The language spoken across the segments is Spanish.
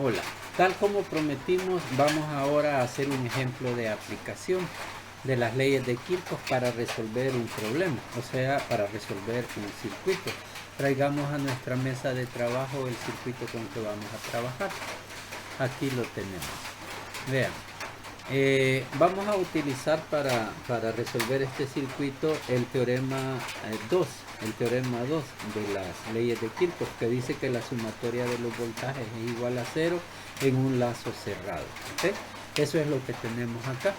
Hola, tal como prometimos, vamos ahora a hacer un ejemplo de aplicación de las leyes de Kirchhoff para resolver un problema, o sea, para resolver un circuito. Traigamos a nuestra mesa de trabajo el circuito con que vamos a trabajar. Aquí lo tenemos. Vean, vamos a utilizar para resolver este circuito el teorema 2, el teorema 2 de las leyes de Kirchhoff, que dice que la sumatoria de los voltajes es igual a 0 en un lazo cerrado. ¿Okay? Eso es lo que tenemos acá.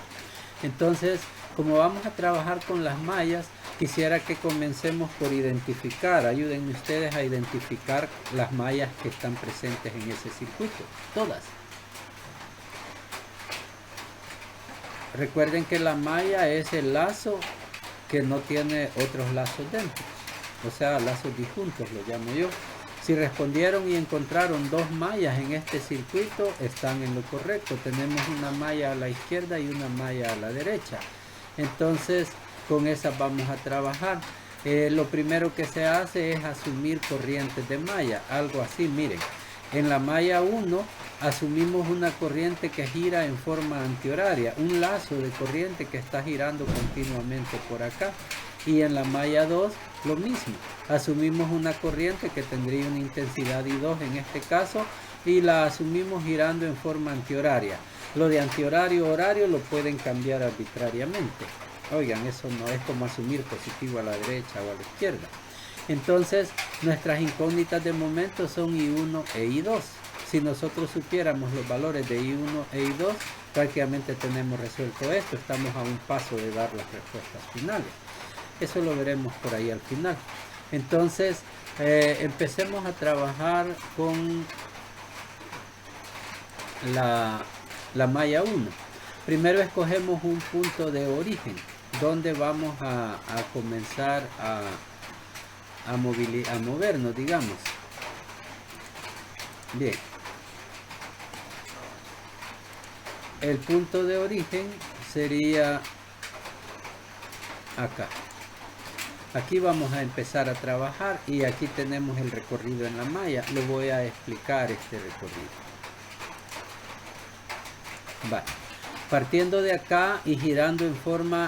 Entonces, como vamos a trabajar con las mallas, quisiera que comencemos por identificar, ayúdenme ustedes a identificar las mallas que están presentes en ese circuito, todas. Recuerden que la malla es el lazo que no tiene otros lazos dentro, o sea, lazos disjuntos lo llamo yo. Si respondieron y encontraron dos mallas en este circuito, están en lo correcto. Tenemos una malla a la izquierda y una malla a la derecha. Entonces, con esas vamos a trabajar. Lo primero que se hace es asumir corrientes de malla, algo así, miren. En la malla 1 asumimos una corriente que gira en forma antihoraria, un lazo de corriente que está girando continuamente por acá. Y en la malla 2 lo mismo, asumimos una corriente que tendría una intensidad I2 en este caso y la asumimos girando en forma antihoraria. Lo de antihorario horario lo pueden cambiar arbitrariamente. Oigan, eso no es como asumir positivo a la derecha o a la izquierda. Entonces, nuestras incógnitas de momento son I1 e I2. Si nosotros supiéramos los valores de I1 e I2, prácticamente tenemos resuelto esto. Estamos a un paso de dar las respuestas finales. Eso lo veremos por ahí al final. Entonces, empecemos a trabajar con la malla 1. Primero escogemos un punto de origen, donde vamos a comenzar a movernos, digamos. Bien. El punto de origen sería acá. Aquí vamos a empezar a trabajar y aquí tenemos el recorrido en la malla. Lo voy a explicar este recorrido. Vale. Partiendo de acá y girando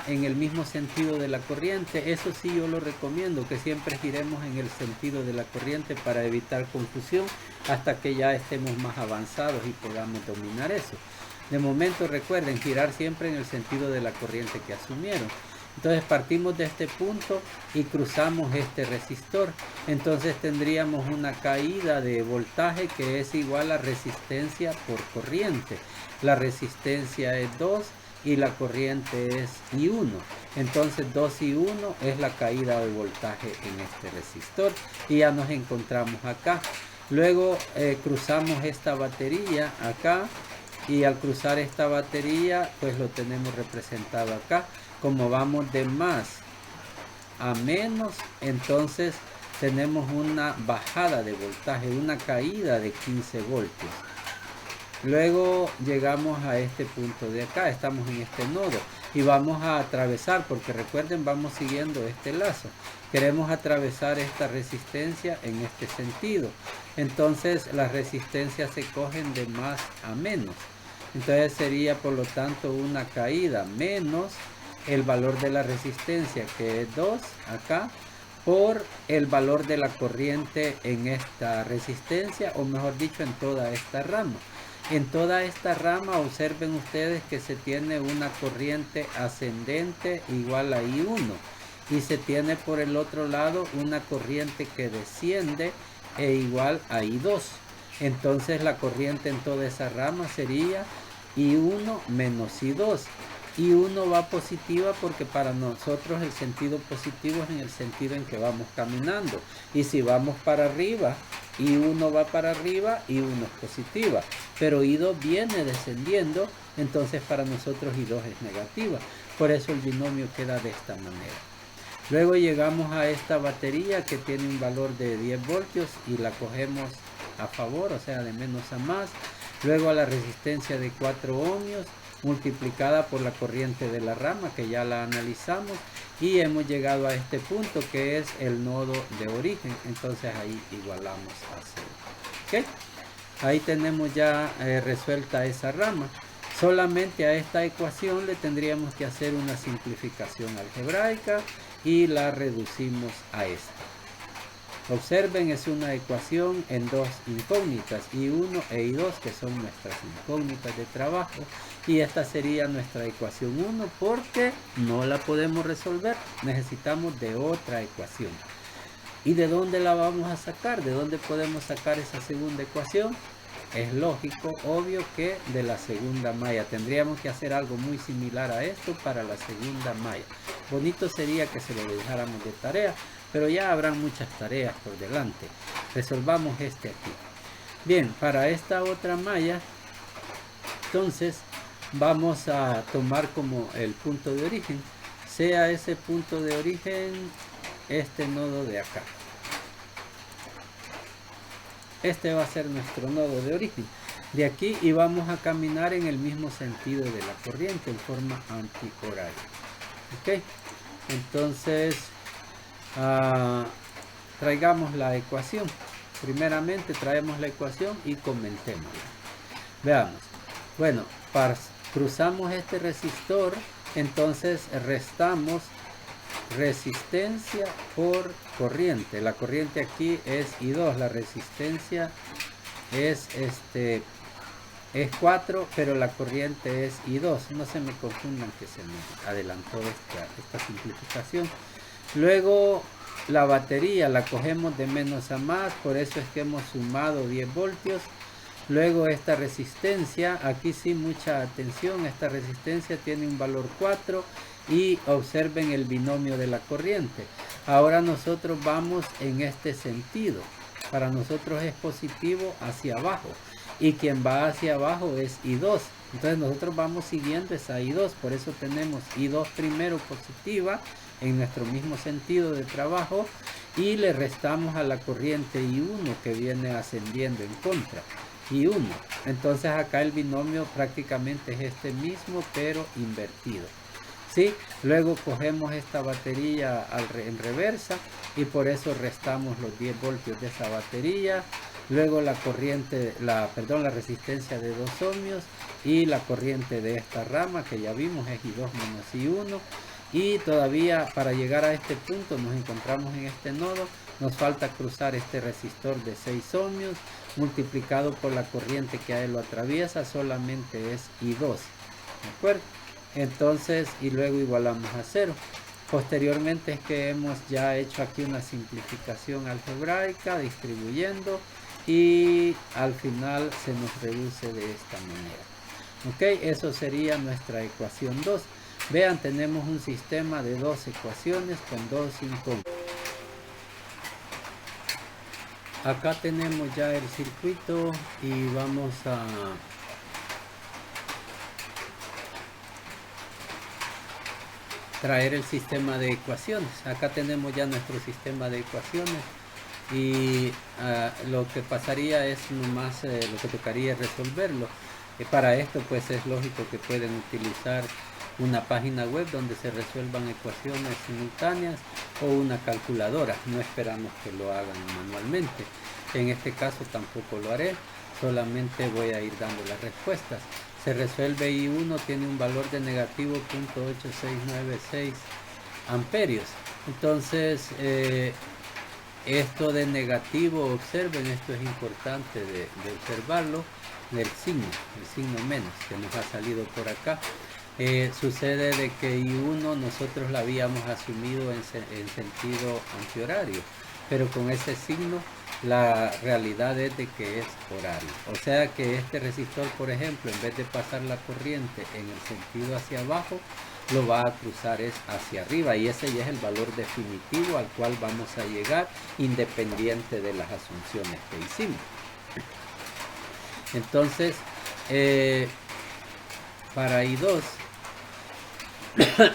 en el mismo sentido de la corriente, eso sí yo lo recomiendo, que siempre giremos en el sentido de la corriente para evitar confusión hasta que ya estemos más avanzados y podamos dominar eso. De momento recuerden girar siempre en el sentido de la corriente que asumieron. Entonces partimos de este punto y cruzamos este resistor. Entonces tendríamos una caída de voltaje que es igual a resistencia por corriente. La resistencia es 2 y la corriente es I1. Entonces 2 y 1 es la caída de voltaje en este resistor. Y ya nos encontramos acá. Luego cruzamos esta batería acá. Y al cruzar esta batería pues lo tenemos representado acá. Como vamos de más a menos, entonces tenemos una bajada de voltaje, una caída de 15 voltios. Luego llegamos a este punto de acá, estamos en este nodo y vamos a atravesar, porque recuerden, vamos siguiendo este lazo. Queremos atravesar esta resistencia en este sentido. Entonces las resistencias se cogen de más a menos. Entonces sería por lo tanto una caída menos el valor de la resistencia, que es 2 acá, por el valor de la corriente en esta resistencia, o mejor dicho, en toda esta rama. En toda esta rama observen ustedes que se tiene una corriente ascendente igual a I1 y se tiene por el otro lado una corriente que desciende e igual a I2. Entonces la corriente en toda esa rama sería I1 menos I2. I1 va positiva porque para nosotros el sentido positivo es en el sentido en que vamos caminando. Y si vamos para arriba, I1 va para arriba, I1 es positiva. Pero I2 viene descendiendo, entonces para nosotros I2 es negativa. Por eso el binomio queda de esta manera. Luego llegamos a esta batería que tiene un valor de 10 voltios y la cogemos a favor, o sea de menos a más. Luego a la resistencia de 4 ohmios multiplicada por la corriente de la rama, que ya la analizamos, y hemos llegado a este punto que es el nodo de origen. Entonces ahí igualamos a 0. ¿Okay? Ahí tenemos ya resuelta esa rama. Solamente a esta ecuación le tendríamos que hacer una simplificación algebraica y la reducimos a esta. Observen, es una ecuación en dos incógnitas, I1 e I2, que son nuestras incógnitas de trabajo. Y esta sería nuestra ecuación 1 porque no la podemos resolver. Necesitamos de otra ecuación. ¿Y de dónde la vamos a sacar? ¿De dónde podemos sacar esa segunda ecuación? Es lógico, obvio que de la segunda malla. Tendríamos que hacer algo muy similar a esto para la segunda malla. Bonito sería que se lo dejáramos de tarea, pero ya habrán muchas tareas por delante. Resolvamos este aquí. Bien, para esta otra malla, entonces vamos a tomar como el punto de origen. Sea ese punto de origen este nodo de acá. Este va a ser nuestro nodo de origen. De aquí y vamos a caminar en el mismo sentido de la corriente, en forma antihoraria. Ok, entonces traigamos la ecuación. Primeramente traemos la ecuación y comentémosla. Veamos. Bueno, cruzamos este resistor, entonces restamos resistencia por corriente. La corriente aquí es I2, la resistencia es 4, pero la corriente es I2. No se me confundan que se me adelantó esta simplificación. Luego la batería la cogemos de menos a más, por eso es que hemos sumado 10 voltios. Luego esta resistencia, aquí sí mucha atención, esta resistencia tiene un valor 4 y observen el binomio de la corriente. Ahora nosotros vamos en este sentido. Para nosotros es positivo hacia abajo y quien va hacia abajo es I2. Entonces nosotros vamos siguiendo esa I2, por eso tenemos I2 primero positiva en nuestro mismo sentido de trabajo y le restamos a la corriente I1 que viene ascendiendo en contra. I1. Entonces acá el binomio prácticamente es este mismo pero invertido. ¿Sí? Luego cogemos esta batería en reversa y por eso restamos los 10 voltios de esa batería. Luego la corriente, la resistencia de 2 ohmios y la corriente de esta rama que ya vimos es I2 menos I1. Y todavía para llegar a este punto nos encontramos en este nodo. Nos falta cruzar este resistor de 6 ohmios multiplicado por la corriente que a él lo atraviesa, solamente es I2. ¿De acuerdo? Entonces, y luego igualamos a 0. Posteriormente es que hemos ya hecho aquí una simplificación algebraica, distribuyendo, y al final se nos reduce de esta manera. Ok, eso sería nuestra ecuación 2. Vean, tenemos un sistema de 2 ecuaciones con 2 incógnitas. Acá tenemos ya el circuito y vamos a traer el sistema de ecuaciones. Acá tenemos ya nuestro sistema de ecuaciones y lo que pasaría es nomás lo que tocaría es resolverlo. Para esto pues es lógico que pueden utilizar una página web donde se resuelvan ecuaciones simultáneas o una calculadora. No esperamos que lo hagan manualmente. En este caso tampoco lo haré, solamente voy a ir dando las respuestas. Se resuelve I1, tiene un valor de negativo 0.8696 amperios. Entonces esto de negativo, observen, esto es importante de observarlo, el signo menos que nos ha salido por acá. Sucede de que I1 nosotros la habíamos asumido en sentido antihorario, pero con ese signo la realidad es de que es horario. O sea que este resistor, por ejemplo, en vez de pasar la corriente en el sentido hacia abajo, lo va a cruzar es hacia arriba, y ese ya es el valor definitivo al cual vamos a llegar independiente de las asunciones que hicimos. Entonces para I2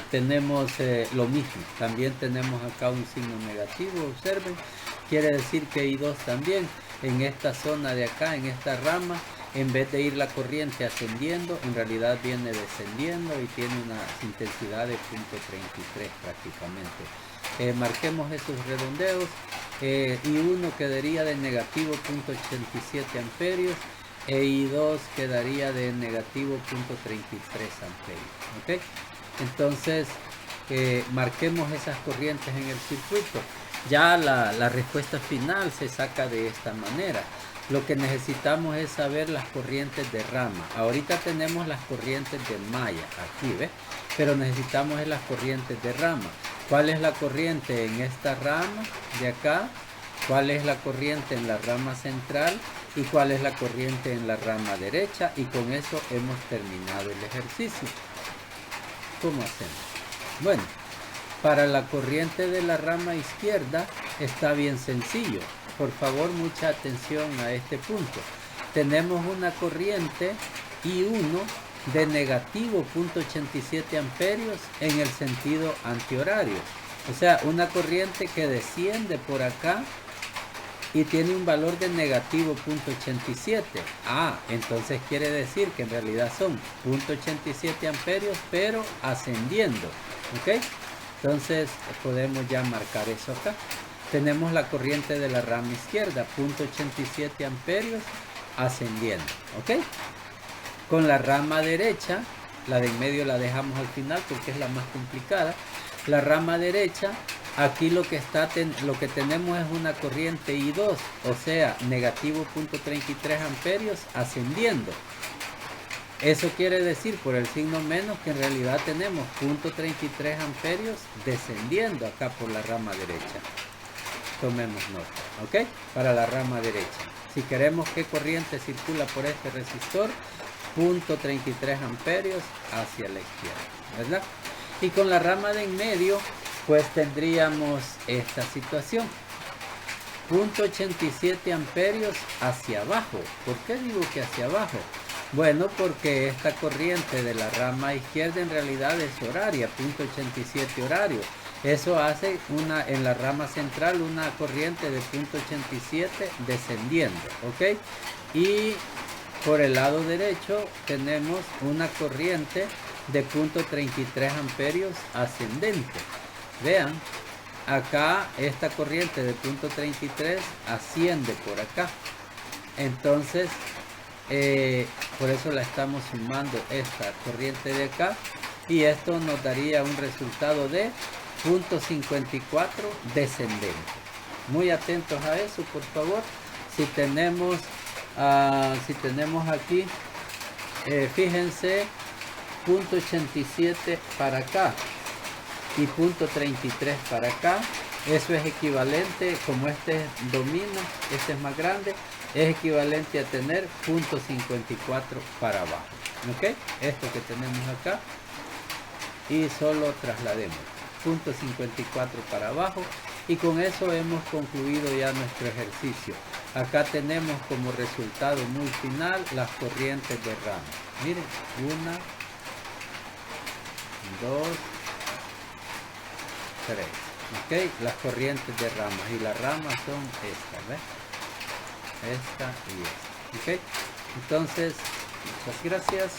tenemos lo mismo, también tenemos acá un signo negativo, observen, quiere decir que I2 también en esta zona de acá, en esta rama, en vez de ir la corriente ascendiendo, en realidad viene descendiendo y tiene una intensidad de 0.33 prácticamente. Marquemos esos redondeos. I1 quedaría de negativo 0.87 amperios e I2 quedaría de negativo 0.33 amperios. ¿Ok? Entonces, marquemos esas corrientes en el circuito. Ya la respuesta final se saca de esta manera. Lo que necesitamos es saber las corrientes de rama. Ahorita tenemos las corrientes de malla, aquí, ¿ves? Pero necesitamos las corrientes de rama. ¿Cuál es la corriente en esta rama de acá? ¿Cuál es la corriente en la rama central? ¿Y cuál es la corriente en la rama derecha? Y con eso hemos terminado el ejercicio. ¿Cómo hacemos? Bueno, para la corriente de la rama izquierda está bien sencillo. Por favor, mucha atención a este punto. Tenemos una corriente I1 de negativo 0.87 amperios en el sentido antihorario. O sea, una corriente que desciende por acá y tiene un valor de negativo 0.87. Entonces quiere decir que en realidad son 0.87 amperios, pero ascendiendo. ¿Ok? Entonces podemos ya marcar eso acá. Tenemos la corriente de la rama izquierda, 0.87 amperios ascendiendo. ¿Ok? Con la rama derecha, la de en medio la dejamos al final porque es la más complicada. La rama derecha, aquí lo que tenemos es una corriente I2, o sea, negativo 0.33 amperios ascendiendo. Eso quiere decir por el signo menos que en realidad tenemos 0.33 amperios descendiendo acá por la rama derecha. Tomemos nota, ¿ok? Para la rama derecha. Si queremos qué corriente circula por este resistor, 0.33 amperios hacia la izquierda, ¿verdad? Y con la rama de en medio, pues tendríamos esta situación. 0.87 amperios hacia abajo. ¿Por qué digo que hacia abajo? Bueno, porque esta corriente de la rama izquierda en realidad es horaria, 0.87 horario. Eso hace en la rama central una corriente de 0.87 descendiendo, ¿ok? Y por el lado derecho tenemos una corriente de 0.33 amperios ascendente. Vean, acá esta corriente de 0.33 asciende por acá. Entonces, por eso la estamos sumando esta corriente de acá. Y esto nos daría un resultado de 0.54 descendente. Muy atentos a eso, por favor. Si tenemos aquí, fíjense, 0.87 para acá y 0.33 para acá. Eso es equivalente, como este domina, este es más grande, es equivalente a tener 0.54 para abajo. ¿Ok? Esto que tenemos acá. Y solo traslademos 0.54 para abajo. Y con eso hemos concluido ya nuestro ejercicio. Acá tenemos como resultado muy final las corrientes de rama. Miren, 1, 2, 3. ¿Ok? Las corrientes de ramas. Y las ramas son estas, ¿ves? Esta y esta. ¿Ok? Entonces, muchas gracias.